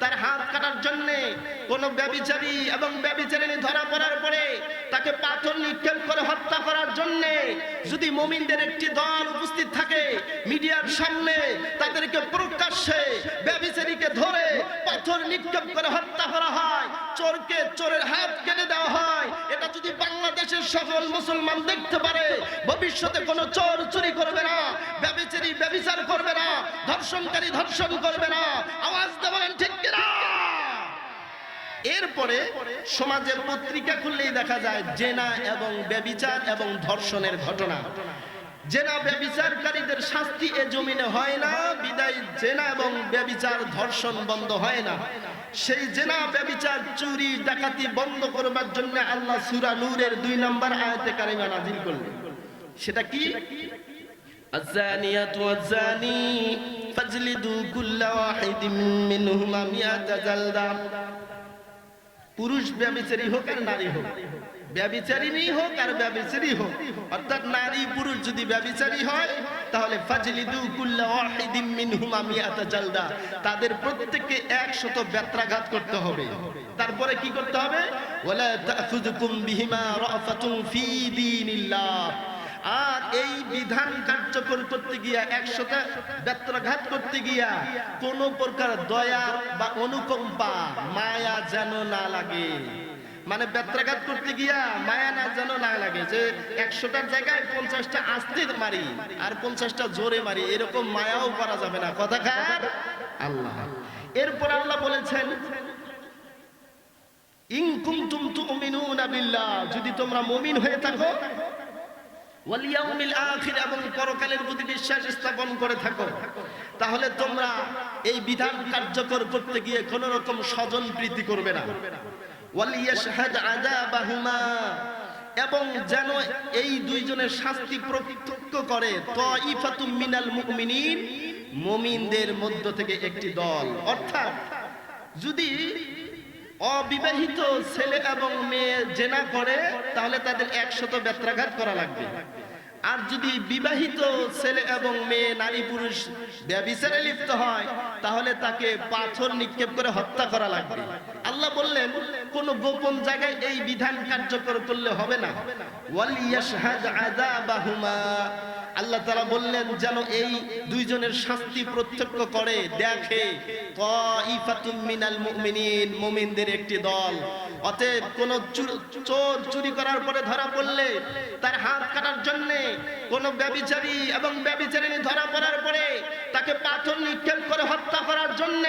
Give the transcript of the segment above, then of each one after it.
তার হাত কাটার জন্য কোন ব্যভিচারী এবং ব্যভিচারিণী ধরা পড়ার পরে তাকে পাথর নিক্ষেপ করে হত্যা করার জন্য যদি মুমিনদের একটি দল উপস্থিত থাকে মিডিয়ার সামনে, তাদেরকে প্রকাশ্যে ব্যভিচারীকে ধরে পাথর নিক্ষেপ করে হত্যা করা হয়, চোরকে চোরের হাত কেটে দেওয়া হয়, এটা যদি বাংলাদেশের সকল মুসলমান দেখতে পারে, ভবিষ্যতে কোনো চোর চুরি করবে না, ব্যভিচারী ব্যভিচার করবে না, ধর্ষণকারী ধর্ষণ করবে না। আওয়াজ দেবেন ঠিক কিনা? এরপরে সমাজের পত্রিকা খুললেই দেখা যায় জেনা এবং ব্যভিচার এবং ধর্ষণের ঘটনা। জেনা ব্যভিচারকারীদের শাস্তি এ জমিনে হয় না, বিদায় জেনা এবং ব্যভিচার ধর্ষণ বন্ধ হয় না। সেই জেনা ব্যভিচার চুরি ডাকাতি বন্ধ করবার জন্য আল্লাহ সূরা নূরের 2 নম্বর আয়াতে কারিমা নাযিল করলেন। সেটা কি? আয-যানিয়াতু ওয়াজ-যানি ফাজলিদু কুল্লা ওয়াহিদিন মিনহুমা মিআতা জালদা। পুরুষ ব্যভিচারী হোক আর নারী হোক, ব্যভিচারিণী হোক আর ব্যভিচারী হোক, অর্থাৎ নারী পুরুষ যদি ব্যভিচারী হয় তাহলে ফাজলিদু কুল্লা ওয়াহিদিন মিনহুমা মিআতা জালদা, তাদের প্রত্যেককে 100 বেত্রাঘাত করতে হবে। তারপরে কি করতে হবে? ওয়ালা তা'খুযুকুম বিহিমা রাফাতুন ফি দীনিল্লাহ। আর এই বিধান কার্যকর করতে গিয়া 100টা বেত্রাঘাত করতে গিয়া কোন প্রকার দয়া বা অনুকম্পা মায়া যেন না লাগে। মানে বেত্রাঘাত করতে গিয়া মায়া না যেন না লাগে যে 100টার জায়গায় 50টা আস্তে মারি আর 50টা জোরে মারি, এরকম মায়াও করা যাবে না। কথাকার আল্লাহ। এরপর আল্লাহ বলেছেন ইন কুনতুম তুমিনুনা বিল্লাহ, যদি তোমরা মুমিন হয়ে থাকো, ওয়াল ইয়াউমিল আখির এবং পরকালের প্রতি বিশ্বাস স্থাপন করে থাকো, তাহলে তোমরা এই বিধান কার্যকর করতে গিয়ে কোন রকম স্বজন প্রীতি করবে না। ওয়াল ইয়াশহাদ আযাবাহুমা, এবং যেন এই দুইজনের শাস্তি প্রত্যক্ষ করে তাইফাতুম মিনাল মুমিনিন, মুমিনদের মধ্য থেকে একটি দল। অর্থাৎ যদি অবিবাহিত ছেলে এবং মেয়ে জেনা করে তাহলে তাদের 100 বেত্রাঘাত করা লাগবে, আর যদি বিবাহিত ছেলে এবং মেয়ে নারী পুরুষ ব্যভিচারে লিপ্ত হয় তাহলে তাকে পাথর নিক্ষেপ করে হত্যা করা লাগবে। আল্লাহ বললেন কোন গোপন জায়গায় এই বিধান কার্যকর করলে হবে না। ওয়াল ইয়াশহাদ আযাবাহুমা, আল্লাহ তাআলা বললেন যেন এই দুইজনের শাস্তি প্রত্যক্ষ করে দেখে তাইফাতুম মিনাল মুমিনিন, মুমিনদের একটি দল। অতএব কোন চোর চুরি করার পরে ধরা পড়লে তার হাত কাটার জন্য, কোন ব্যভিচারী এবং ব্যভিচারিণী ধরা পড়ার পরে তাকে পাথর নিক্ষেপ করে হত্যা করার জন্য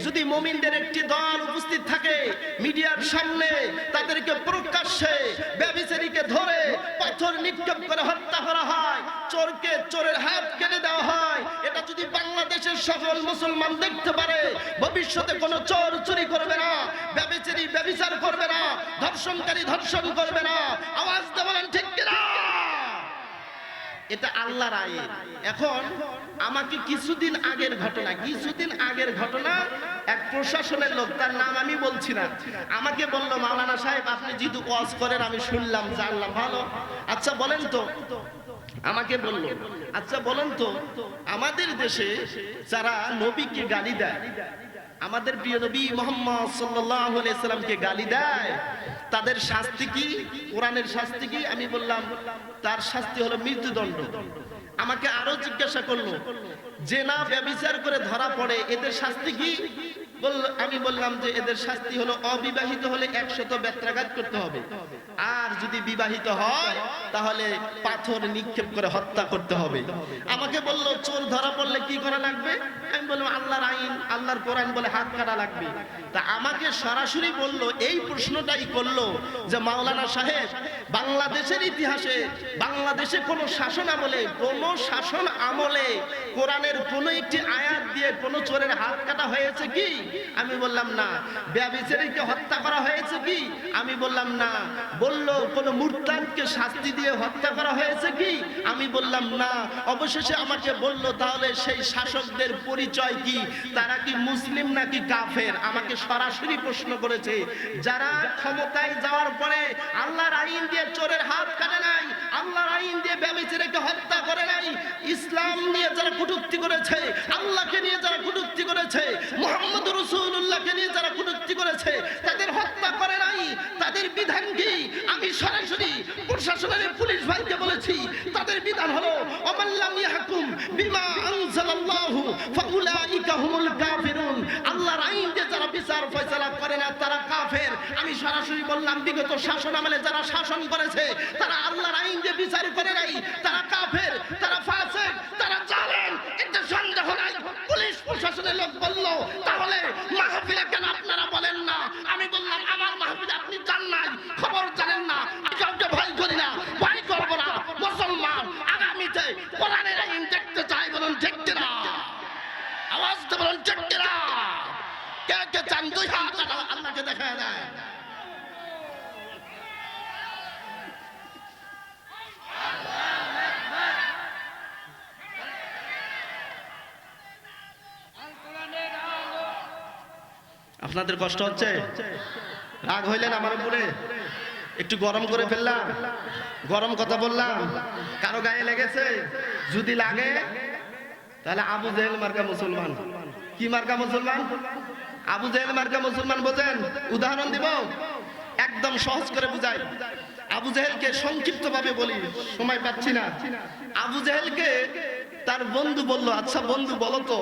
যদি মুমিনদের একটি দল উপস্থিত থাকে মিডিয়ার সামনে, তাদেরকে প্রকাশ্যে ব্যভিচারীকে ধরে পাথর নিক্ষেপ করে হত্যা করা হয়, চোরকে চোরের হাত কেটে দেওয়া হয়, এটা যদি বাংলাদেশের সকল মুসলমান দেখতে পারে, ভবিষ্যতে কোনো চোর চুরি করবে না, ব্যভিচারী ব্যভিচার করবে না, ধর্ষণকারী ধর্ষণ করবে না। আওয়াজ দিয়ে বলেন ঠিক কিনা? এটা আল্লাহর আইন। এখন আমাকে কিছুদিন আগের ঘটনা এক প্রশাসনের লোক, তার নাম আমি বলছি না, আমাকে বলল মাওলানা সাহেব আপনি যেহেতু ওয়াজ করেন আমি শুনলাম জানলাম ভালো, আচ্ছা বলেন তো, আমাকে বলল আচ্ছা বলেন তো আমাদের দেশে যারা নবীকে গালি দেয়, আমাদের প্রিয় নবী মুহাম্মদ সাল্লাল্লাহু আলাইহি সাল্লামকে গালি দেয়, তাদের শাস্তি কি? কোরআনের শাস্তি কি? আমি বললাম তার শাস্তি হলো মৃত্যুদণ্ড। আমাকে আরো জিজ্ঞাসা করলো জেনা ব্যভিচার করে ধরা পড়ে এদের শাস্তি কি? আমি বললাম যে এদের শাস্তি হলো অবিবাহিত হলে 100 বেত্রাঘাত করতে হবে, আর যদি বিবাহিত হয় তাহলে পাথর নিক্ষেপ করে হত্যা করতে হবে। আমাকে বলল চোর ধরা পড়লে কি করা লাগবে? আমি বললাম আল্লাহর আইন, আল্লাহর কোরআন বলে হাত কাটা লাগবে। তা আমাকে সরাসরি বলল, এই প্রশ্নটাই করলো যে মাওলানা সাহেব বাংলাদেশের ইতিহাসে, বাংলাদেশে কোন শাসন আমলে কোরআনের কোন একটি আয়াত দিয়ে কোন চোরের হাত কাটা হয়েছে কি? আমি বললাম না। ব্যভিচারীকে হত্যা করা হয়েছে কি? আমি বললাম না। বলল কোন মুরতাদকে শাস্তি দিয়ে হত্যা করা হয়েছে কি? আমি বললাম না। অবশেষে আমাকে বলল তাহলে সেই শাসকদের পরিচয় কি? তারা কি মুসলিম নাকি কাফের? আমাকে সরাসরি প্রশ্ন করেছে। যারা ক্ষমতায় যাওয়ার পরে আল্লাহর আইন দিয়ে চোরের হাত কাটে নাই, আল্লাহর আইন দিয়ে ব্যভিচারীকে হত্যা করে নাই, ইসলাম নিয়ে যারা কটূক্তি করেছে, আল্লাহকে নিয়ে যারা কটূক্তি করেছে, মুহাম্মদ রাসূলুল্লাহকে সৃষ্টি করেছে তাদের হত্যা করে নাই, তাদের বিধান কি? আমি সরাসরি প্রশাসনের পুলিশ ভাইকে বলেছি, তাদের বিধান হলো ওয়ামাল্লাম ইয়াহকুম বিমা আনজালাল্লাহু ফাউলাইকা হুমুল কাফিরুন। আল্লাহর আইন দিয়ে যারা বিচার ফয়সালা করে না তারা কাফের। আমি সরাসরি বললাম, বিগত শাসন আমলে যারা শাসন করেছে তারা আল্লাহর আইন দিয়ে বিচার করে নাই, তারা কাফের, তারা ফাসিক, তারা জালেম, এতে সন্দেহ নাই। পুলিশ প্রশাসনের লোক বলল, তাহলে মাহফিলে কেন আপনারা বলেন না? আমি বললাম, আমার মাহফিলে আপনি জান নাই, খবর জানেন না, কাউকে ভয় করি না, ভয় করব না। মুসলমান আগামীতে কোরআনের আইন দেখতে চাই, বলুন ঠিক কিনা? আওয়াজ তো বলুন ঠিক কিনা? কে কে চান? দুই হাত আল্লাহকে দেখা দেয়। আপনাদের কষ্ট হচ্ছে? রাগ হইলেন আমার উপরে? একটু গরম করে ফেললাম, গরম কথা বললাম, কারো গায়ে লেগেছে? যদি লাগে তাহলে আবু জেহেল মার্কা মুসলমান। কি মার্কা মুসলমান? আবু জেহেল মার্কা মুসলমান। বোঝেন? উদাহরণ দিব, একদম সহজ করে বুঝাই। আবু জেহেলকে সংক্ষিপ্ত ভাবে বলি, সময় পাচ্ছি না। আবু জেহেলকে তার বন্ধু বলল, আচ্ছা বন্ধু বলো তো,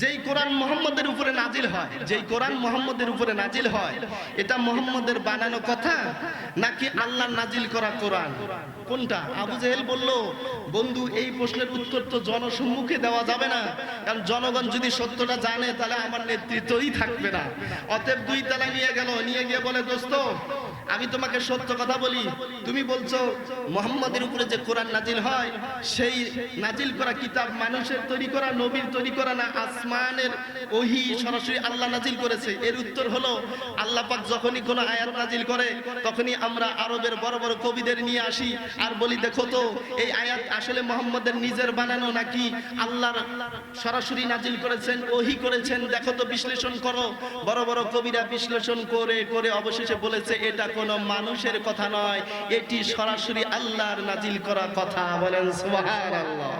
যেই কোরআন মুহাম্মদের উপরে নাজিল হয়, যেই কোরআন মুহাম্মদের উপরে নাজিল হয়, এটা মুহাম্মদের বানানো কথা নাকি আল্লাহর নাজিল করা কোরআন? কোনটা? আবু জেহেল বলল, বন্ধু এই প্রশ্নের উত্তর তো জনসম্মুখে দেওয়া যাবে না, কারণ জনগণ যদি সত্যটা জানে তাহলে আমার নেতৃত্বই থাকবে না। অতএব দুই তালা নিয়ে গেল, নিয়ে গিয়ে বলে, দোস্ত আমি তোমাকে সত্য কথা বলি, তুমি বলছো মুহাম্মদের উপরে যে কোরআন নাজিল হয়, সেই নাজিল করা কিতাব মানুষের তৈরি করা, নবীর তৈরি করা না আসমানের ওহী সরাসরি আল্লাহ নাজিল করেছে? এর উত্তর হলো, আল্লাহ পাক যখনই কোনো আয়াত নাজিল করে তখনই আমরা আরবের বড় বড় কবিদের নিয়ে আসি আর বলি, দেখো তো এই আয়াত আসলে মুহাম্মদের নিজের বানানো নাকি আল্লাহর সরাসরি নাজিল করেছেন, ওহী করেছেন, দেখো তো বিশ্লেষণ করো। বড় বড় কবিরা বিশ্লেষণ করে করে অবশেষে বলেছে এটা কোনো মানুষের কথা নয়, এটি সরাসরি আল্লাহর নাজিল করা কথা। বলেন সুবহানাল্লাহ।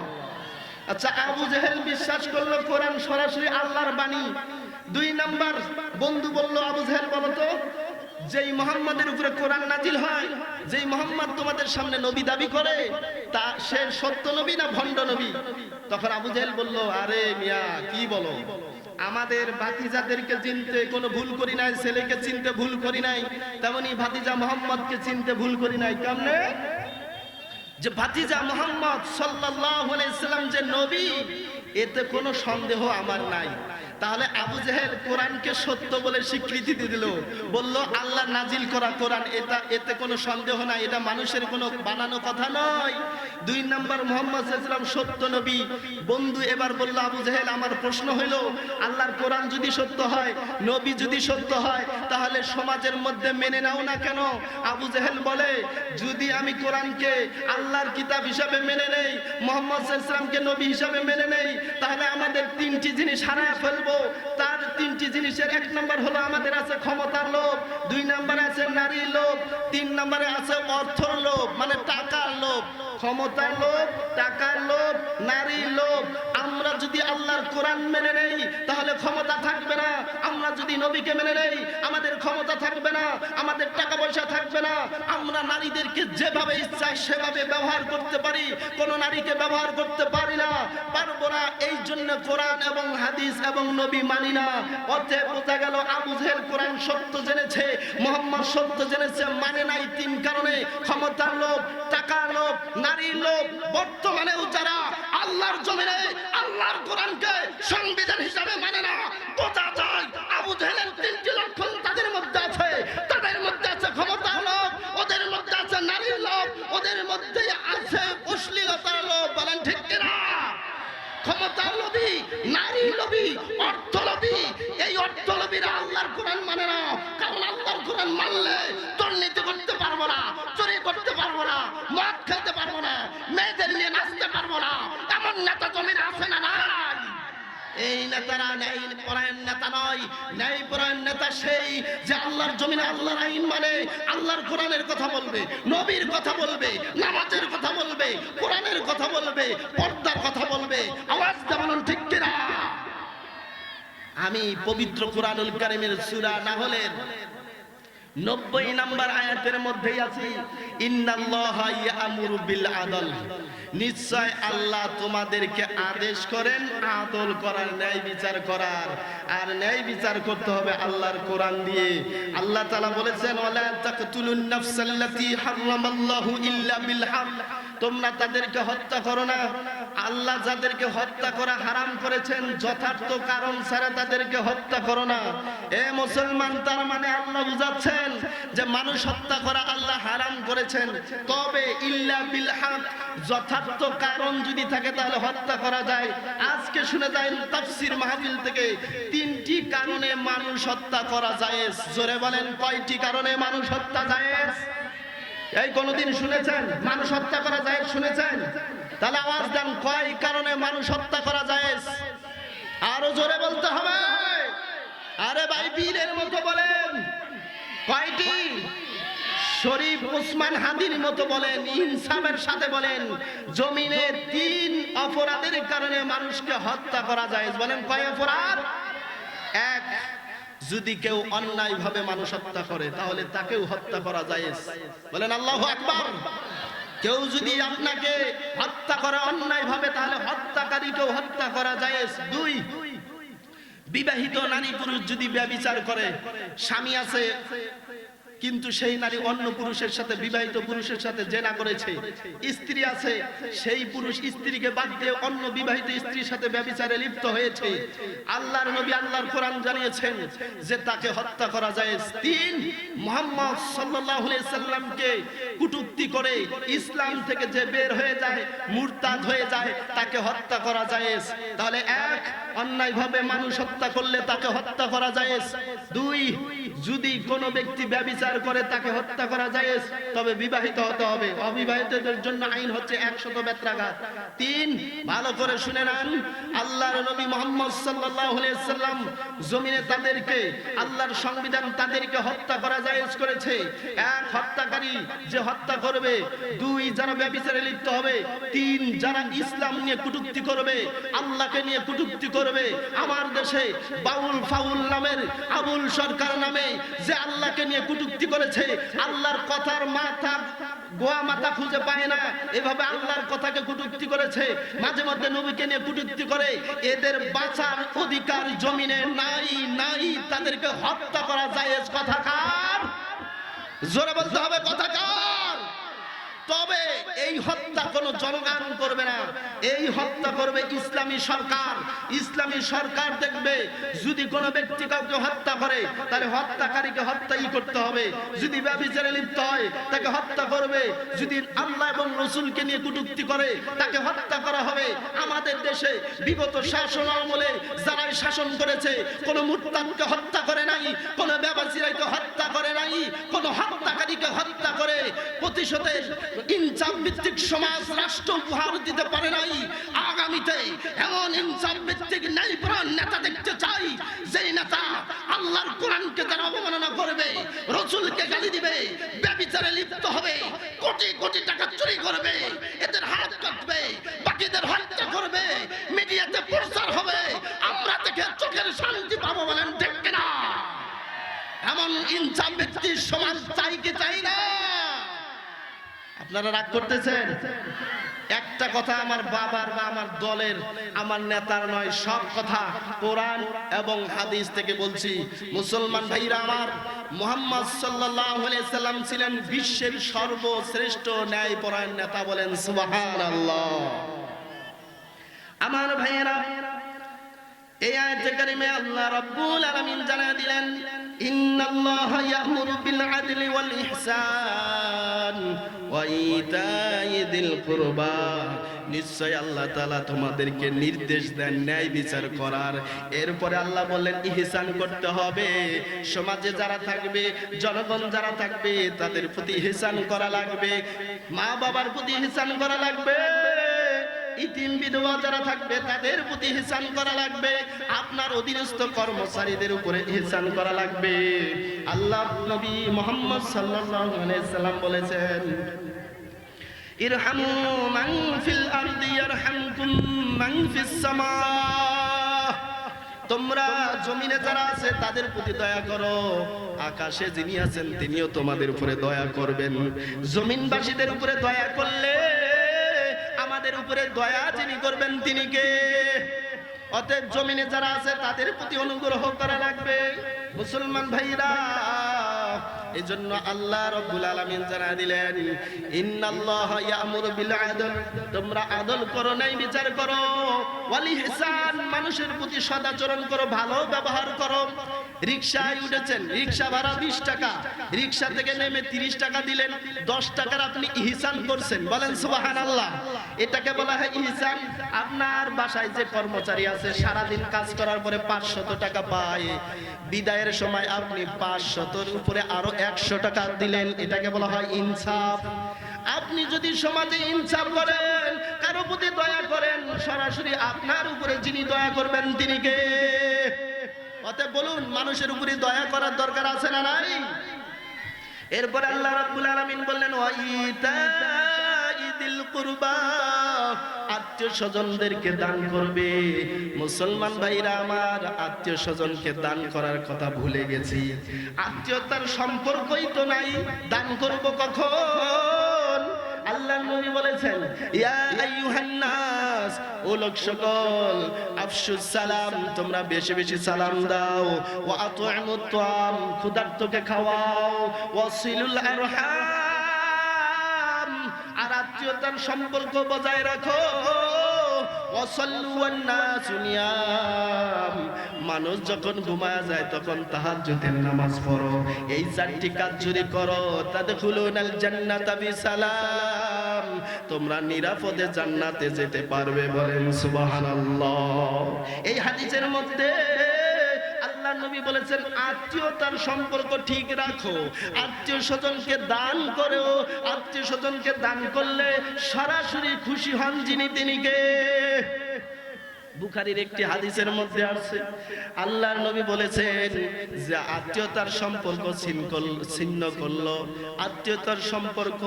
আচ্ছা, আবু জেহেল বিশ্বাস করলো কোরআন সরাসরি আল্লাহর বাণী। দুই নাম্বার বন্ধু বলল, আবু জেহেল বলো তো, যেই মুহাম্মাদের উপরে কোরআন নাজিল হয়, যেই মুহাম্মদ তোমাদের সামনে নবী দাবি করে, তা সে সত্য নবী না ভণ্ড নবী? তখন আবু জেহেল বলল, আরে মিয়া কি বলো, আমাদের ভাতিজাদেরকে চিনতে কোনো ভুল করি নাই, ছেলেকে চিনতে ভুল করি নাই, তেমনি ভাতিজা মুহাম্মদকে চিনতে ভুল করি নাই। কেমনে? যে ভাতিজা মুহাম্মদ সাল্লাল্লাহু আলাইহি সাল্লাম যে নবী, এতে কোনো সন্দেহ আমার নাই। তাহলে আবু জেহেল কোরআনকে সত্য বলে স্বীকৃতি দিল, বলল আল্লাহ নাজিল করা কোরআন, এটা এতে কোনো সন্দেহ নাই, এটা মানুষের কোনো বানানো কথা নয়। দুই নাম্বার মুহাম্মদ সাল্লাল্লাহু আলাইহি ওয়াসাল্লাম সত্য নবী। বন্ধু এবার বলল, আবু জেহেল আমার প্রশ্ন হইল, আল্লাহর কোরআন যদি সত্য হয়, নবী যদি সত্য হয়, তাহলে সমাজের মধ্যে মেনে নাও না কেন? আবু জেহেল বলে, যদি আমি কোরআনকে আল্লাহর কিতাব হিসাবে মেনে নেই, মুহাম্মদ সাল্লাল্লাহু আলাইহি ওয়াসাল্লামকে নবী হিসাবে মেনে নেই, তাহলে আমাদের তিনটি জিনিস হারায় ফেলবো। তার তিনটি জিনিসের এক নম্বর হলো আমাদের আছে ক্ষমতার লোভ, দুই নম্বরে আছে নারীর লোভ, তিন নম্বরে আছে অর্থর লোভ, মানে টাকার লোভ। ক্ষমতার লোভ, টাকার লোভ, নারীর লোভ। আমরা যদি আল্লাহর কোরআন মেনে নেই তাহলে ক্ষমতা থাকবে না, আমরা যদি নবীকে মেনে নেই আমাদের ক্ষমতা থাকবে না, আমাদের টাকা পয়সা থাকবে না, আমরা নারীদেরকে যেভাবে ইচ্ছা সেভাবে ব্যবহার করতে পারি, কোন নারীকে ব্যবহার করতে পারি না, পারবো না। এই জন্য কোরআন এবং হাদিস এবং নবী মানি না। অতএব বোঝা গেল আবু জেহেল কোরআন সত্য জেনেছে, মুহাম্মদ সত্য জেনেছে, মানে নাই তিন কারণে: ক্ষমতার লোভ, টাকার লোভ, নারীর লোভ। বর্তমানেও যারা আল্লাহর জমিনে আল্লাহর কোরআনকে সংবিধান হিসাবে মানে না, বোঝা যায় আবু জেহেলের তিনটি লক্ষণ তাদের মধ্যে আছে। তাদের মধ্যে আছে ক্ষমতার লোভ, ওদের মধ্যে আছে নারীর লোভ, ওদের মধ্যে আছে অশ্লীলতার লোভ। বলেন ঠিক কিনা? ক্ষমতার লোভী, নারী লোভী, অর্থ লোভী। এই অর্থ লোভীরা আল্লাহর কোরআন মানে না, কারণ আল্লাহর কোরআন মানলে দুর্নীতি করতে পারবো না, চুরি করতে পারবো না, মদ খেতে পারবো না, মেয়েদের নিয়ে নাচতে পারবো না। এমন নেতা জমিনে আছে না নাই? এই নেতারা ন্যায় পরায়ণ নেতা নয়। ন্যায় পরায়ণ নেতা সেই যে আল্লাহর জমিনে আল্লাহর আইন মানে, আল্লাহর কোরআনের কথা বলবে, নবীর কথা বলবে, নামাজের কথা বলবে, কোরআনের কথা বলবে, পর্দার কথা বলবে। আওয়াজ দেবেন ঠিক কিনা? আমি পবিত্র কুরআনুল কারীমের সূরা নাহলের 90 নম্বর আয়াতের মধ্যেই আছি, ইন্নাল্লাহা ইয়ামুরু বিল আদল, নিশ্চয় আল্লাহ তোমাদেরকে আদেশ করেন আদল করার, ন্যায় বিচার করার। আর ন্যায় বিচার করতে হবে আল্লাহর কোরআন দিয়ে। আল্লাহ তাআলা বলেছেন, ওয়ালা তাকতুলুন নাফসাল্লাতী হারামাল্লাহু ইল্লা বিল হক, তোমরা তাদেরকে হত্যা করো না। আল্লাহ যাদেরকে হত্যা করা হারাম করেছেন যথার্থ কারণ ছাড়া তাদেরকে হত্যা করো না। এ মুসলমান, তার মানে আল্লাহ বুঝাচ্ছেন যে মানুষ হত্যা করা আল্লাহ হারাম করেছেন, তবে ইল্লা বিল হক, যথার্থ কারণ যদি থাকে তাহলে হত্যা করা যায়। আজকে শুনে যান তাফসীর মাহফিল থেকে 3টি কারণে মানুষ হত্যা করা জায়েজ। জোরে বলেন, কয়টি কারণে মানুষ হত্যা জায়েজ? এই কোনদিন শুনেছেন মানুষ হত্যা করা জায়েজ? শুনেছেন? তাহলে আওয়াজ দেন, কয় কারণে মানুষ হত্যা করা জায়েজ? আরো জোরে বলতে হবে। আরে ভাই, বীরের মতো বলেন, কয়টি? শরীফ ওসমান হাদির মতো বলেন, ইনসাফের সাথে বলেন। জমিনে 3 অপরাধের কারণে মানুষকে হত্যা করা জায়েজ। বলেন, কয় অপরাধ? 1, যদি কেউ অন্যায় ভাবে মানুষ হত্যা করে তাহলে তাকেও হত্যা করা জায়েজ। বলেন আল্লাহু আকবার। কেউ যদি আপনাকে হত্যা করে অন্যায় ভাবে তাহলে হত্যাকারীকেও হত্যা করা জায়েজ। 2, বিবাহিত নারী পুরুষ যদি ব্যভিচার করে, স্বামী আছে কিন্তু সেই নারী অন্য পুরুষের সাথে, বিবাহিত পুরুষের সাথে জেনা করেছে, স্ত্রী আছে, সেই পুরুষ স্ত্রীকে বাদ দিয়ে অন্য বিবাহিত স্ত্রীর সাথে ব্যভিচারে লিপ্ত হয়েছে, আল্লাহর নবী আল্লাহর কোরআন জানিয়েছেন যে তাকে হত্যা করা যায়। 3, মুহাম্মদ সাল্লাল্লাহু আলাইহি সাল্লামকে কটূক্তি করে ইসলাম থেকে যে বের হয়ে যায়, মুরতাদ হয়ে যায়, তাকে হত্যা করা যায়। তাহলে 1, অন্যায়ভাবে মানুষ হত্যা করলে তাকে হত্যা করা যায়। 2, যদি কোনো ব্যক্তি ব্যভিচার করে তাকে হত্যা করা জায়েজ, তবে বিবাহিত হতে হবে। অবিবাহিতদের জন্য আইন হচ্ছে 100 বেত্রাঘাত। 3, ভালো করে শুনে নেন, আল্লাহর নবী মুহাম্মদ সাল্লাল্লাহু আলাইহি সাল্লাম জমিনে তাদেরকে, আল্লাহর সংবিধান তাদেরকে হত্যা করা জায়েজ করেছে। 1, হত্যাকারী যে হত্যা করবে। 2, যারা ব্যভিচারে লিপ্ত হবে। 3, যারা ইসলাম নিয়ে কটূক্তি করবে, আল্লাহকে নিয়ে কটূক্তি করবে। আমার দেশে বাউল ফাউল নামের আবুল সরকার নামে যে আল্লাহকে নিয়ে কটূক্তি করেছে, আল্লাহর কথার মাথা গোয়া মাথা খুঁজে পায় না, এভাবে আল্লাহর কথাকে কটূক্তি করেছে, মাঝে মধ্যে নবীকে নিয়ে কটূক্তি করে, এদের বাঁচার অধিকার জমিনে নাই। তাদেরকে হত্যা করা জায়েজ। কথা কার? জোরে বলতে হবে, কথা কার? তবে এই হত্যা কোনো জনগণ করবে না, এই হত্যা করবে ইসলামী সরকার। ইসলামী সরকার দেখবে যদি কোনো ব্যক্তি কাউকে হত্যা করে তাহলে হত্যাকারীকে হত্যাই করতে হবে। যদি ব্যভিচারে লিপ্ত হয় তাকে হত্যা করবে। যদি আল্লাহ এবং রাসূলকে নিয়ে কটূক্তি করে তাকে হত্যা করা হবে। আমাদের দেশে বিগত শাসন আমলে যারা শাসন করেছে কোনো মুরতাদকে হত্যা করে নাই, কোনো ব্যভিচারীকে হত্যা করে নাই, কোনো হত্যাকারীকে হত্যা করে প্রতিশোধের ইনসাফ ভিত্তিক সমাজ রাষ্ট্র উপহার দিতে পারে নাই। আগামীতে এমন ইনসাফ ভিত্তিক ন্যায়পরায়ণ নেতা দেখতে চাই, যেই নেতা আল্লাহর কোরআনকে যারা অবমাননা করবে, রাসূলকে গালি দিবে, ব্যভিচারে লিপ্ত হবে, কোটি কোটি টাকা চুরি করবে, এদের হাত কাটবে, বাকিদের হত্যা করবে, মিডিয়াতে প্রচার হবে, আমরা দেখে চোখের শান্তি পাবো। বলেন ঠিক কিনা? এমন ইনসাফ ভিত্তিক সমাজ চাই কি চাই না? আপনারা রাগ করতেছেন? একটা কথা আমার বাবার বা আমার দলের, আমার নেতার নয়, সব কথা কোরআন এবং হাদিস থেকে বলছি। মুসলমান ভাইরা আমার, মুহাম্মদ সাল্লাল্লাহু আলাইহি সাল্লাম ছিলেন বিশ্বের সর্বশ্রেষ্ঠ ন্যায়পরায়ণ নেতা। বলেন সুবহানাল্লাহ। আমার ভাইয়েরা, এই আয়াতে কারিমে আল্লাহ রাব্বুল আলামিন জানিয়ে দিলেন, ইন্নাল্লাহা ইয়া'মুরু বিল আদলি ওয়াল ইহসান ওয়া ইতাই যিল কুরবা। নিশ্চয় আল্লাহ তাআলা তোমাদেরকে নির্দেশ দেন ন্যায় বিচার করার। এরপরে আল্লাহ বললেন ইহসান করতে হবে। সমাজে যারা থাকবে, জনগণ যারা থাকবে, তাদের প্রতি ইহসান করা লাগবে। মা বাবার প্রতি ইহসান করা লাগবে। ইতিম বিধবা যারা থাকবে তাদের প্রতি ইহসান করা লাগবে। আপনার অধীনস্থ কর্মচারীদের উপরে ইহসান করা লাগবে। আল্লাহ নবী মুহাম্মদ সাল্লাল্লাহু আলাইহি সাল্লাম বলেছেন, ইরহামু মান ফিল আরদি ইয়ারহামকুম মান ফিস সামা। তোমরা জমিনে যারা আছে তাদের প্রতি দয়া করো, আকাশে যিনি আছেন তিনিও তোমাদের উপরে দয়া করবেন। জমিনবাসীদের উপরে দয়া করলে আমাদের উপরে দয়া যিনি করবেন তিনি কে? অতএব জমিনে যারা আছে তাদের প্রতি অনুগ্রহ করা লাগবে। মুসলমান ভাইরা, এই জন্য আল্লাহ রাব্বুল আলামিন জানায় দিলেন, ইন্নাল্লাহা ইয়া'মুরু বিল আদল, তোমরা আদল করো, ন্যায় বিচার করো, ওয়াল ইহসান, মানুষের প্রতি সদাচরণ করো, ভালো ব্যবহার করো। রিকশায় উঠেছেন, রিকশা ভাড়া 20 টাকা, রিকশা থেকে নেমে 30 টাকা দিলেন, 10 টাকার আপনি ইহসান করছেন, বলেন সুবহানাল্লাহ। এটাকে বলা হয় ইহসান। আপনার বাসায় যে কর্মচারী আছে সারাদিন কাজ করার পরে 500 টাকা পায়, বিদায়ের সময় আপনি 500-র উপরে আরো 100 টাকা দিলেন, এটাকে বলা হয় ইনসাফ। আপনি যদি সমাজে ইনসাফ করেন, কারো প্রতি দয়া করেন, সরাসরি আপনার উপরে যিনি দয়া করবেন তিনি কে? অতএব বলুন, মানুষের উপরে দয়া করার দরকার আছে না নাই? এরপর আল্লাহ রাব্বুল আলামিন বললেন, ওয়া ইতাইদিল কুরবা, আত্মীয় স্বজনদেরকে দান করবে। মুসলমান ভাইরা আমার, আত্মীয় স্বজনকে দান করার কথা ভুলে গেছি। আত্মীয়তার সম্পর্কই তো নাই, দান করব কখন? আল্লাহর নবী বলেছেন, ইয়া আইয়ুহান নাস, ও লোক সকল, আফশুস সালাম, তোমরা বেশি বেশি সালাম দাও, ওয়া আত'ইমুত তাআম, ক্ষুধার্তকে খাওয়াও, ওয়াসিলুল আরহাম, আর আত্মীয়তার সম্পর্ক বজায় রাখো, ওয়াসাল্লু ওয়ান নাসু নিয়াম, মানুষ যখন ঘুমায় যায় তখন তাহাজ্জুদের নামাজ পড়ো। এই 4টি কাজ যদি করো, তাদখুলুনাল জান্নাতা বিসালাম, তোমরা নিরাপদে জান্নাতে যেতে পারবে, বলেন সুবহানাল্লাহ। এই হাদিসের মধ্যে আল্লাহর নবী বলেছেন, আত্মীয়তার সম্পর্ক ঠিক রাখো, আত্মীয় স্বজনকে দান করো। আত্মীয় স্বজনকে দান করলে সরাসরি খুশি হন যিনি তিনি কে? বুখারীর একটি হাদিসের মধ্যে আছে, আল্লাহর নবী বলেছেন যে আত্মীয়তার সম্পর্ক ছিন্ন করলো, আত্মীয়তার সম্পর্ক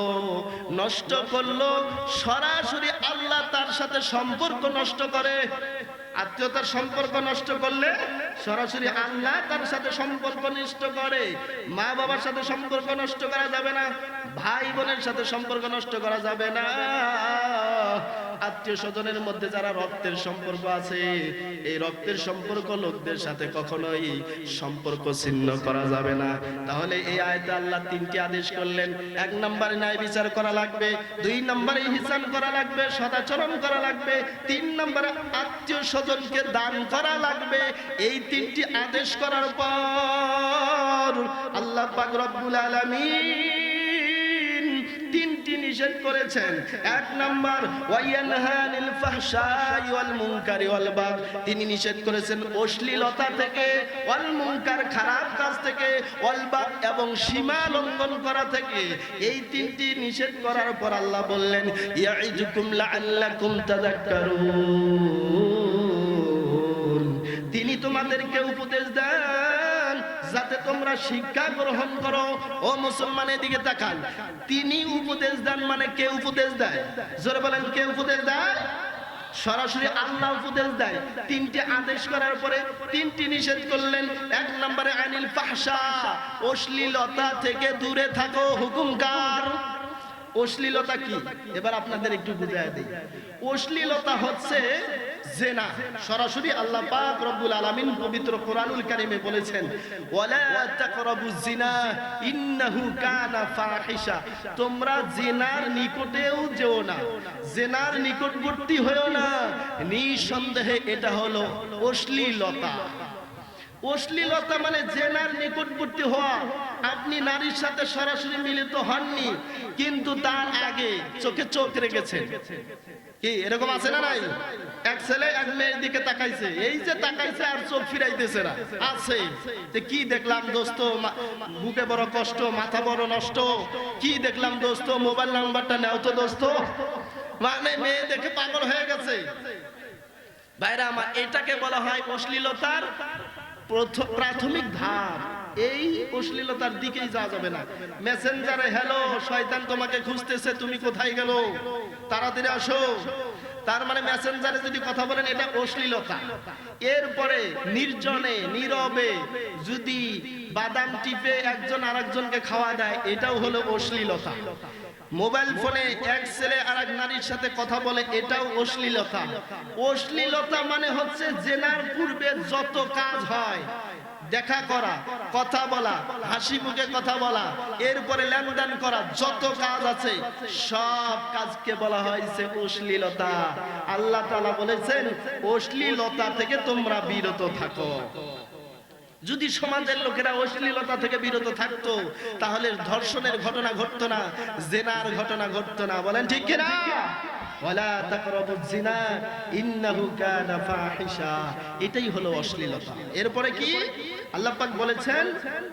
নষ্ট করলো, সরাসরি আল্লাহ তার সাথে সম্পর্ক নষ্ট করে। আত্মীয়তার সম্পর্ক নষ্ট করলে সরাসরি আল্লাহ তার সাথে সম্পর্ক নষ্ট করে। মা বাবার সাথে সম্পর্ক নষ্ট করা যাবে না, ভাই বোনের সাথে সম্পর্ক নষ্ট করা যাবে না। আত্মীয় স্বজনের মধ্যে যারা রক্তের সম্পর্ক আছে, এই রক্তের সম্পর্ক লোকদের সাথে কখনোই সম্পর্ক ছিন্ন করা যাবে না। তাহলে এই আয়াতে আল্লাহ 3টি আদেশ করলেন। 1 নম্বরে ন্যায় বিচার করা লাগবে, 2 নম্বরে ইহসান করা লাগবে, সদাচরণ করা লাগবে, 3 নম্বরে আত্মীয় স্বজনকে দান করা লাগবে। এই 3টি আদেশ করার পর আল্লাহ পাক রব্বুল আলামিন 3টি নিষেধ করেছেন। 1 নাম্বার, ওয়ায়ানহানিল ফাহশাই ওয়াল মুনকারি ওয়াল বাগ, তিনি নিষেধ করেছেন অশ্লীলতা থেকে, ওয়াল মুনকার, খারাপ কাজ থেকে, ওয়াল বাগ, এবং সীমা লঙ্ঘন করা থেকে। এই 3টি নিষেধ করার পর আল্লাহ বললেন, ইয়াইজুকুম লাআল্লাকুম তাযাক্কারুন, তিনি তোমাদেরকে উপদেশ দেন যাতে তোমরা শিক্ষা গ্রহণ করো। ও মুসলমানের দিকে তাকান, তিনি উপদেশ দেন মানে কে উপদেশ দেয়? জোরে বলেন, কে উপদেশ দেয়? সরাসরি আল্লাহ উপদেশ দেয়। 3টি আদেশ করার পরে 3টি নিষেধ করলেন। 1 নম্বরে আনিল ফাহশা, অশ্লীলতা থেকে দূরে থাকো। হুকুম কার? অশ্লীলতা কি এবার আপনাদের একটু বুঝায় দেই। অশ্লীলতা হচ্ছে জিনা। সরাসরি আল্লাহ পাক রব্বুল আলামিন পবিত্র কোরআনুল কারীমে বলেছেন, ওয়ালা তাকরাবুজ জিনা ইন্নাহু কানা ফাহিশা, তোমরা জিনার নিকটেও যেও না, জিনার নিকটবর্তী হয়ো না, নিঃসন্দেহে এটা হলো অশ্লীলতা। অশ্লীলতা মানে জেনার নিকটবর্তী হওয়া। আপনি নারীর সাথে সরাসরি মিলিত হননি, কিন্তু তার আগে চোখে চোখ রেখেছেন। কি এরকম আছে না নাই? এক ছেলে এক মেয়ের দিকে তাকাইছে, এই যে তাকাইছে আর চোখ ফিরাইতেছে না, আছে। কি দেখলাম দোস্ত, বুকে বড় কষ্ট, মাথা বড় নষ্ট। কি দেখলাম দোস্ত, মোবাইল নাম্বারটা নাও তো দোস্ত। মানে মেয়ে দেখে পাগল হয়ে গেছে। ভাইরা আমার, এটাকে বলা হয় অশ্লীলতার প্রাথমিক ধাপ। এই অশ্লীলতার দিকেই যাওয়া যাবে না। মেসেঞ্জারে হ্যালো শয়তান তোমাকে খুঁজতেছে, তুমি কোথায় গেল, তাড়াতাড়ি আসো। তার মানে মেসেঞ্জারে যদি কথা বলেন এটা অশ্লীলতা। এরপরে নির্জনে নীরবে যদি বাদাম টিপে একজন আরেকজনকে খাওয়া দেয়, এটাও হলো অশ্লীলতা। মোবাইল ফোনে এক ছেলে আরেক নারীর সাথে কথা বলে, এটাও অশ্লীলতা। অশ্লীলতা মানে হচ্ছে জেনার পূর্বে যত কাজ হয়, দেখা করা, কথা বলা, হাসি মুখে কথা বলা, এরপরে লেনদেন করা, যত কাজ আছে সব কাজকে বলা হয়েছে অশ্লীলতা। আল্লাহ তাআলা বলেছেন অশ্লীলতা থেকে তোমরা বিরত থাকো। যদি সমাজের লোকেরা অশ্লীলতা থেকে বিরত থাকতো তাহলে ধর্ষণের ঘটনা ঘটতো না, জিনার ঘটনা ঘটতো না। বলেন ঠিক কিনা? ওয়ালা তাকরাবুজ জিনা ইন্নাহু কানা ফাহিশা, এটাই হলো অশ্লীলতা। এরপরে কি আল্লাহ পাক বলেছেন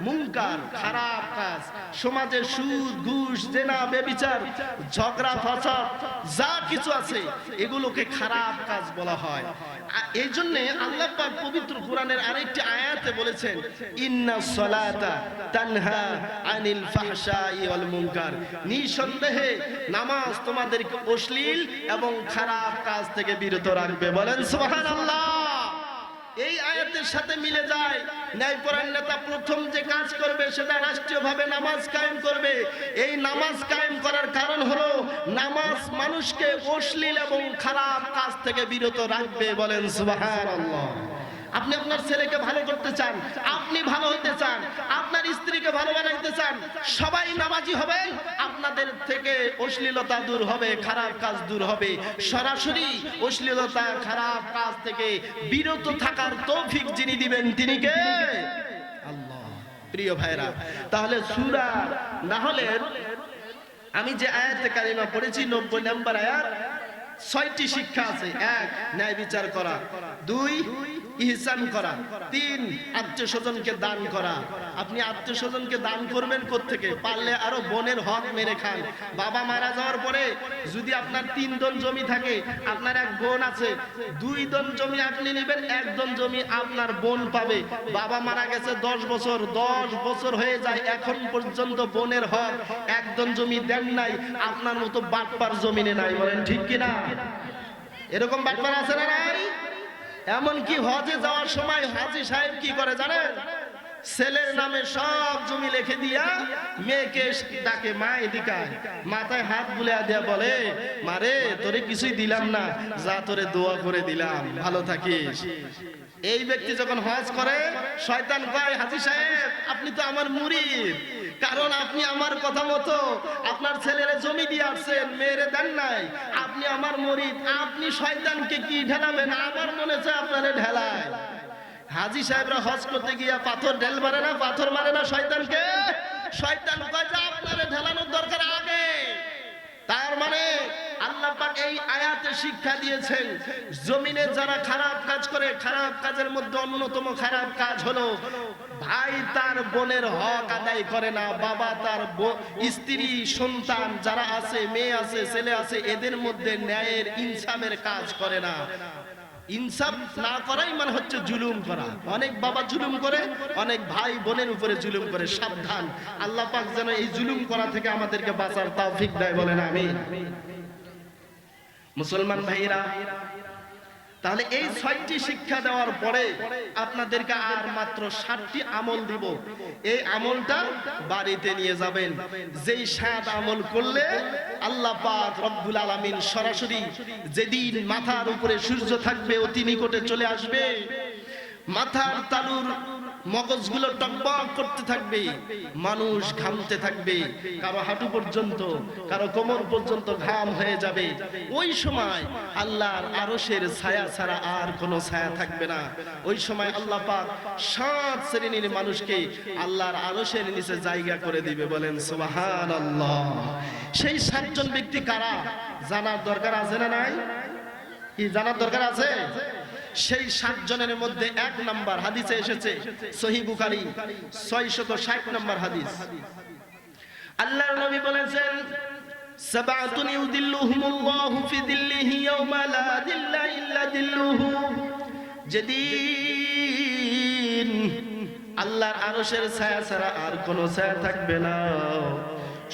মুনকার, খারাপ কাজ, সমাজে সুদ ঘুষ জিনা ব্যভিচার ঝগড়া ফাসাদ যা কিছু আছে এগুলোকে খারাপ কাজ বলা হয়। এই জন্য আল্লাহ পাক পবিত্র কোরআনের আরেকটি আয়াতে বলেছেন ইন্নাস সালাতা তানহা আনিল ফাহশাই ওয়াল মুনকার, নিঃসন্দেহে নামাজ তোমাদেরকে অশ্লীল এবং খারাপ কাজ থেকে বিরত রাখবে। বলেন সুবহানাল্লাহ। এই আয়াতের সাথে মিলে যায় ন্যায়পরায়ণ নেতা প্রথম যে কাজ করবে সেটা রাষ্ট্রীয়ভাবে নামাজ কায়েম করবে। এই নামাজ কায়েম করার কারণ হলো নামাজ মানুষকে অশ্লীল এবং খারাপ কাজ থেকে বিরত রাখবে। বলেন সুবহানাল্লাহ। আপনি আপনার ছেলেকে ভালো করতে চান, আপনি ভালো হতে চান, আপনার স্ত্রীকে ভালো বানাইতে চান, সবাই নামাজি হবেন, আপনাদের থেকে অশ্লীলতা দূর হবে, খারাপ কাজ দূর হবে। সরাসরি অশ্লীলতা খারাপ কাজ থেকে বিরত থাকার তৌফিক যিনি দিবেন তিনি কে? আল্লাহ। প্রিয় ভাইরা, তাহলে সূরা নাহলের আমি যে আয়াতে কারিমা পড়েছি 90 নম্বর আয়াত, 6টি শিক্ষা আছে। 1 ন্যায় বিচার করা, 2 ইহসান করা, 3 আত্মীয় স্বজনকে দান করা। আপনি আত্মীয় স্বজনকে দান করবেন কোত্থেকে? পারলে আরো বোনের হক মেরে খান। বাবা মারা যাওয়ার পরে যদি আপনার 3 দন জমি থাকে, আপনার এক বোন আছে, 2 দন জমি আপনি নেবেন, 1 দন জমি আপনার বোন পাবে। বাবা মারা গেছে 10 বছর, 10 বছর হয়ে যায়, এখন পর্যন্ত বোনের হক 1 দন জমি দেন নাই। আপনার মতো বাটপার জমিনে নাই। বলেন ঠিক কিনা? এরকম বাটপার আছে না নাই? এমনকি হজে যাওয়ার সময় হাজী সাহেব কি করে জানেন? ছেলের নামে সব জমি লিখে দিয়া মেয়েকে ডাকে, মা এদিকে আয়, মাথায় হাত বুলিয়ে দিয়া বলে, মারে তোরে কিছুই দিলাম না, যা তোরে দোয়া করে দিলাম, ভালো থাকিস। এই ব্যক্তি যখন হজ করে শয়তান কয়, হাজী সাহেব আপনি তো আমার মুরিদ, কারণ আপনি আমার কথা মতো আপনার ছেলেরে জমি দিয়ে আসছেন, মেয়েরে দেন নাই, আপনি আমার মুরিদ, আপনি শয়তানকে কি ঢেলাবেন? আমার মনে হচ্ছে আপনারে ঢেলায়। হাজী সাহেবরা হজ করতে গিয়া পাথর ঢেল মারে না, পাথর মারে না শয়তানকে? শয়তান কয় যে আপনারে ঢেলানোর দরকার আগে। তার মানে আল্লাহ পাক এই আয়াতে শিক্ষা দিয়েছেন জমিনে যারা খারাপ কাজ করে, খারাপ কাজের মধ্যে অন্যতম খারাপ কাজ হলো ভাই তার বোনের হক আদায় করে না, বাবা তার স্ত্রী সন্তান যারা আছে, মেয়ে আছে, ছেলে আছে, এদের মধ্যে ন্যায়ের ইনসাফের কাজ করে না। ইনসাফ না করাই মানে হচ্ছে জুলুম করা। অনেক বাবা জুলুম করে, অনেক ভাই বোনের উপরে জুলুম করে। সাবধান, আল্লাহ পাক যেন এই জুলুম করা থেকে আমাদেরকে বাঁচার তৌফিক দেয়। বলেন আমিন। মুসলমান ভাইরা, তাহলে এই 6টি শিক্ষা দেওয়ার পরে আপনাদেরকে আর মাত্র 7টি আমল দিব। এই আমলটা বাড়িতে নিয়ে যাবেন। যেই 7 আমল করলে আল্লাহ পাক রব্বুল আলামিন সরাসরি যেদিন মাথার উপরে সূর্য থাকবে অতি নিকটে চলে আসবে, মাথার তালুর মগজগুলো টকবক করতে থাকবে, মানুষ ঘামতে থাকবে, কারো হাঁটু পর্যন্ত, কারো কোমর পর্যন্ত ঘাম হয়ে যাবে। ওই সময় আল্লাহর আরশের ছায়া ছাড়া আর কোনো ছায়া থাকবে না। ওই সময় আল্লাহ পাক 7 শ্রেণীর মানুষকে আল্লাহর আরশের নিচে জায়গা করে দিবে। বলেন সুবহানাল্লাহ। সেই 7 জন ব্যক্তি কারা জানার দরকার আছে না নাই? কি জানার দরকার আছে? সেই 7 জনের মধ্যে 1 নাম্বার হাদিসে এসেছে, সহিহ বুখারী 660 নম্বর হাদিস। আল্লাহর নবী বলেছেন, সাবাতুন ইউদিল্লুহুমুল্লাহু ফি দিল্লিহি ইয়াওমা লা দিল্লা ইল্লা দিল্লুহু। যেদিন আল্লাহর আরশের ছায়া ছাড়া আর কোনো ছায়া থাকবে না,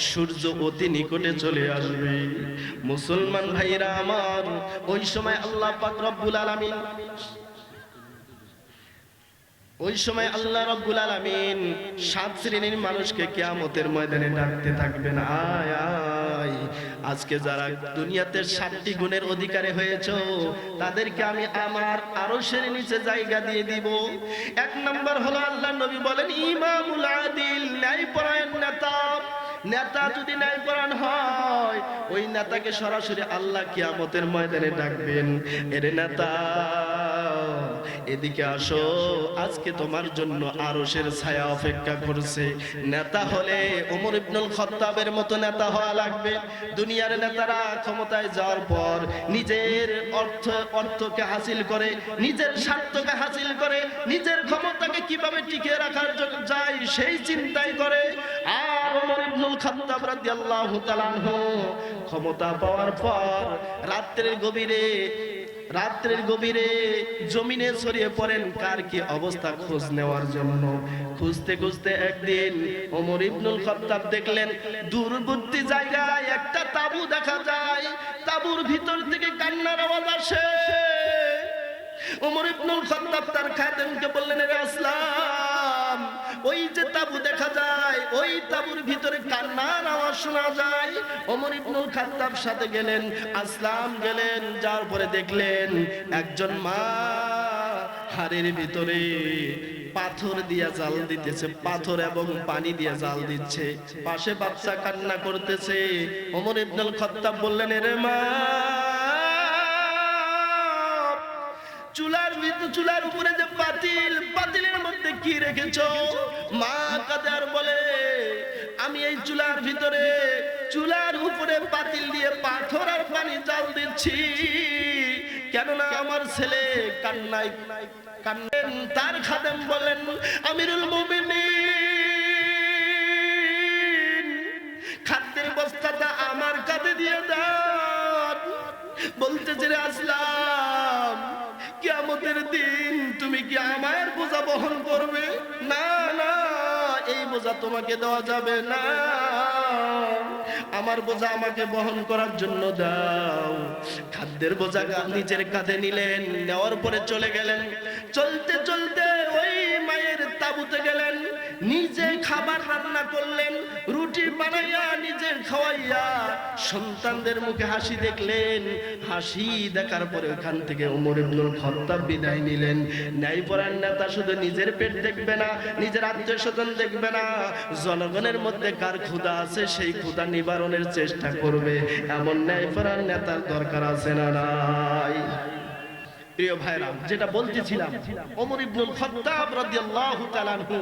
সূর্য অতি নিকটে চলে আসবে। মুসলমান ভাইরা আমার, ওই সময় আল্লাহ পাক রব্বুল আলামিন ওই সময় আল্লাহ রাব্বুল আলামিন 7 শ্রেণীর মানুষকে কিয়ামতের ময়দানে ডাকতে থাকবেন, আয় আয়, আজকে যারা দুনিয়াতে 7টি গুণের অধিকারী হয়েছো তাদেরকে আমি আমার আরশের নিচে জায়গা দিয়ে দিব। 1 নাম্বার হলো আল্লাহ নবী বলেন ইমামুল আদিল, ন্যায়পরায়ণ নেতা। নেতা যদি ন্যায়পরায়ণ হয় ওই নেতাকে সরাসরি আল্লাহ কিয়ামতের ময়দানে ডাকবেন, এরে নেতা এদিকে আসো, আজকে তোমার জন্য আরশের ছায়া অপেক্ষা করছে। নেতা হলে ওমর ইবনুল খাত্তাবের মতো নেতা হওয়া লাগবে। দুনিয়ার নেতারা ক্ষমতায় যাওয়ার পর নিজের অর্থকে হাসিল করে, নিজের স্বার্থকে হাসিল করে, নিজের ক্ষমতাকে কিভাবে টিকিয়ে রাখার জন্য যায় সেই চিন্তাই করে। আর ওমর ইবনুল খাত্তাব রাদিয়াল্লাহু তাআলা আনহু ক্ষমতা পাওয়ার পর রাত্রের গভীরে জমিনে ছড়িয়ে পড়েন কার কি অবস্থা খোঁজ নেওয়ার জন্য। খুঁজতে খুঁজতে একদিন ওমর ইবনুল খাত্তাব দেখলেন দূরবর্তী জায়গায় একটা তাঁবু দেখা যায়, তাঁবুর ভিতর থেকে কান্নার আওয়াজ আসে। ওমর ইবনুল খাত্তাব তার খাদেমকে বললেন, রে আসলাম, ওই যে তাঁবু দেখা যায় ওই তাঁবুর ভিতরে কান্নার আওয়াজ শোনা যায়। ওমর ইবনুল খাত্তাব সাথে গেলেন, আসলাম গেলেন, যাওয়ার পরে দেখলেন একজন মা হাড়ের ভিতরে পাথর দিয়ে জাল দিতেছে, পাথর এবং পানি দিয়ে জাল দিচ্ছে, পাশে বাচ্চা কান্না করতেছে। ওমর ইবনুল খাত্তাব বললেন, রে মা, চুলার উপরে যে পাতিলের মধ্যে কি রেখেছো? মা কাঁদে আর বলে, আমি এই চুলার উপরে পাতিল দিয়ে পাথর আর পানি জাল দিচ্ছি, কেননা আমার ছেলে কান্নায় কান্নেন। তার খাদেম বলেন, আমিরুল মুমিনিন, খাদ্যের বস্তাটা আমার কাঁধে দিয়ে দেন। বলতেছে, রে আসলাম, কিয়ামতের দিন তুমি কি আমার বোঝা বহন করবে? না না, এই বোঝা তোমাকে দেওয়া যাবে না, আমার বোঝা আমাকে বহন করার জন্য দাও। খাদ্যের বোঝা নিজের কাঁধে নিলেন, নেওয়ার পরে চলে গেলেন। চলতে চলতে ওই মায়ের তাঁবুতে গেলেন, নিজে খাবার রান্না করলেন, রুটি বানাইয়া নিজে খাওয়াইয়া সন্তানদের মুখে হাসি দেখলেন। হাসি দেখার পরে ওখান থেকে ওমর ইবনুল খাত্তাব বিদায় নিলেন। ন্যায়পরায়ণ নেতা শুধু নিজের পেট দেখবে না, নিজের আত্মীয়স্বজন দেখবে না, জনগণের মধ্যে কার ক্ষুধা আছে সেই ক্ষুধা নিবারণের চেষ্টা করবে। এমন ন্যায়পরায়ণ নেতার দরকার আছে না নাই? প্রিয় ভাইরা, যেটা বলতেছিলাম, ওমর ইবনুল খাত্তাব রাদিয়াল্লাহু তাআলা আনহু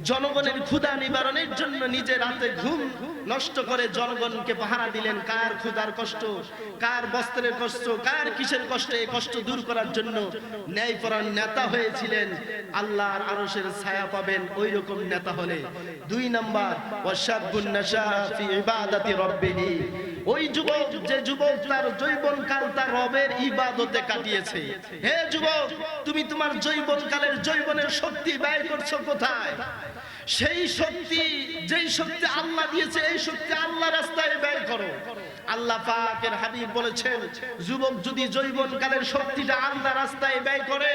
জনগণের ক্ষুধা নিবারণের জন্য নিজে রাতে ঘুম নষ্ট করে জনগণকে পাহারা দিলেন। কার ক্ষুধার কষ্ট, কার বস্ত্রের কষ্ট, কার কিসের কষ্ট, এই কষ্ট দূর করার জন্য ন্যায়পরায়ণ নেতা হয়েছিলেন। আল্লাহর আরশের ছায়া পাবেন ওই রকম নেতা হলে। 2 নাম্বার, ওয়াশাবুন নাশা ফি ইবাদাতি রাব্বিহি, ওই যুবক যে যুবক তার যৌবনকাল তার রবের ইবাদতে কাটিয়েছে। হে যুবক, তুমি তোমার যৌবনের শক্তি ব্যয় করছো কোথায়? সেই শক্তি, যেই শক্তি আল্লাহ দিয়েছে, এই শক্তি আল্লাহ রাস্তায় ব্যয় করো। আল্লাহ পাকের হাবিব বলেছেন, যুবক যদি যৌবনকালের শক্তিটা আল্লাহ রাস্তায় ব্যয় করে,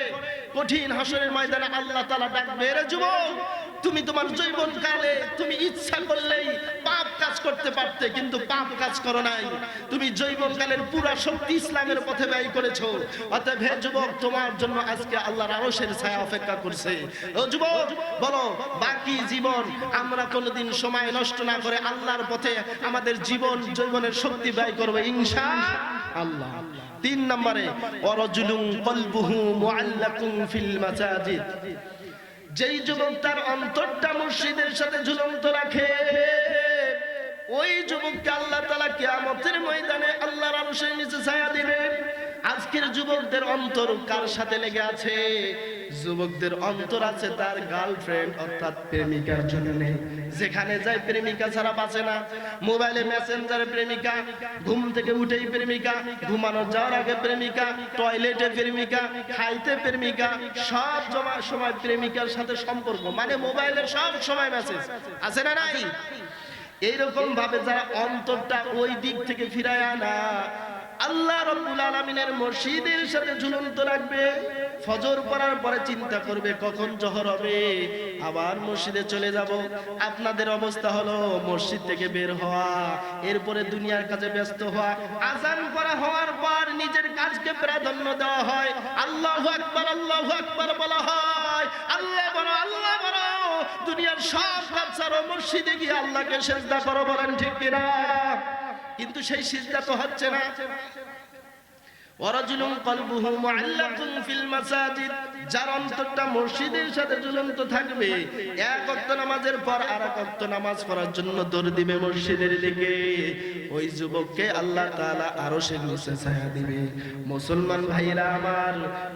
কঠিন হাসরের ময়দানে আল্লাহ তাআলা ডাকবে, রে যুবক, তুমি তোমার যৌবনকালে তুমি ইচ্ছা করলেই পাপ কাজ করতে পারতে, কিন্তু পাপ কাজ করো নাই। তুমি যৌবনকালের পুরো শক্তি ইসলামের পথে ব্যয় করেছো। অতএব হে যুবক, তোমার জন্য আজকে আল্লাহর আরশের ছায়া অপেক্ষা করছে। ও যুবক, বলো, বাকি জীবন আমরা কোনোদিন সময় নষ্ট না করে আল্লাহর পথে আমাদের যৌবনের শক্তি ব্যয় করব ইনশাআল্লাহ। 3 নম্বরে, ওয়ারাজুলুন কলবুহু মুআল্লাকুন ফিল মাসাজিদ, যেই যুবক তার অন্তরটা মসজিদের সাথে ঝুলন্ত রাখে, ওই যুবককে আল্লাহ তাআলা কিয়ামতের ময়দানে আল্লাহর আরশের নিচে ছায়া দিবেন। আজকের যুবকদের অন্তর কার সাথে লেগে আছে? যুবকদের অন্তর আছে তার গার্লফ্রেন্ড অর্থাৎ প্রেমিকার জন্য। যেখানে যায় প্রেমিকা ছাড়া বাঁচে না। মোবাইলে মেসেঞ্জারে প্রেমিকা, ঘুম থেকে উঠেই প্রেমিকা, ঘুমানো যাওয়ার আগে প্রেমিকা, টয়লেটে প্রেমিকা, খাইতে প্রেমিকা, সব সময় প্রেমিকার সাথে সম্পর্ক। মানে মোবাইলে সব সময় মেসেজ আছে না নাই? এইরকম ভাবে যারা অন্তরটা ওই দিক থেকে ফিরায় আনা, আল্লাহ রাব্বুল আলামিনের মসজিদের সাথে ঝুলন্ত রাখবে। ফজর পড়ার পরে চিন্তা করবে কখন জোহর হবে, আবার মসজিদে চলে যাব। আপনাদের অবস্থা হলো মসজিদ থেকে বের হওয়া, এরপরে দুনিয়ার কাজে ব্যস্ত হওয়া। আযান করা হওয়ার পর নিজের কাজকে প্রাধান্য দেওয়া হয়, আল্লাহু আকবার বলা হয়, আল্লাহ বড় আল্লাহ বড়। দুনিয়ার সব কাজ ছাড়ো, মসজিদে গিয়ে আল্লাহকে সিজদা করো, বলেন ঠিক কিনা? কিন্তু সেই সিজদা তো হচ্ছে না। ওয়ারাজুলুন কলবুহু মুআল্লাকুন ফিল মাসাজিদ, যার অন্তরটা মসজিদের সাথে ঝুলন্ত থাকবে, এক ওয়াক্ত নামাজের পর আরেক ওয়াক্ত নামাজ পড়ার জন্য দৌড় দিবে মসজিদের দিকে, ওই যুবককে আল্লাহ তাআলা আরশের নিচে ছায়া দিবে। মুসলমান ভাইরা আমার,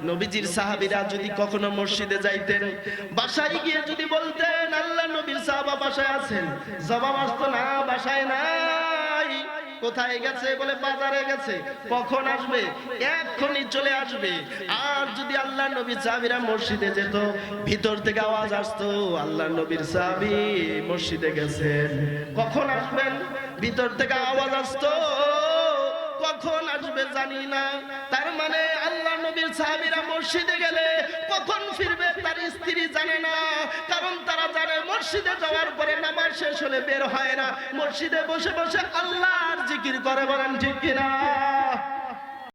নবীজির সাহাবীরা যদি কখনো মসজিদে যাইতেন, বাসায় গিয়ে যদি বলতেন আল্লাহ নবীর সাহাবা বাসায় আছেন, জবাব আসতো না বাসায় নাই। কোথায় গেছে বলে বাজারে গেছে। কখন আসবে? এক্ষুনি চলে আসবে। আর যদি আল্লাহ নবীর সাহাবীরা মসজিদে যেত, ভিতর থেকে আওয়াজ আসতো আল্লাহ নবীর সাহাবী মসজিদে গেছেন, কখন আসবেন? ভিতর থেকে আওয়াজ আসতো, কখন আসবে জানি না। তার মানে আল্লাহ নবীর সাহাবীরা মসজিদে গেলে কখন ফিরবে তার স্ত্রী জানে না, কারণ তারা জানে মসজিদে যাওয়ার পরে নামাজ শেষ হলে বের হয় না, মসজিদে বসে বসে আল্লাহর জিকির করে, বলেন ঠিক কিনা?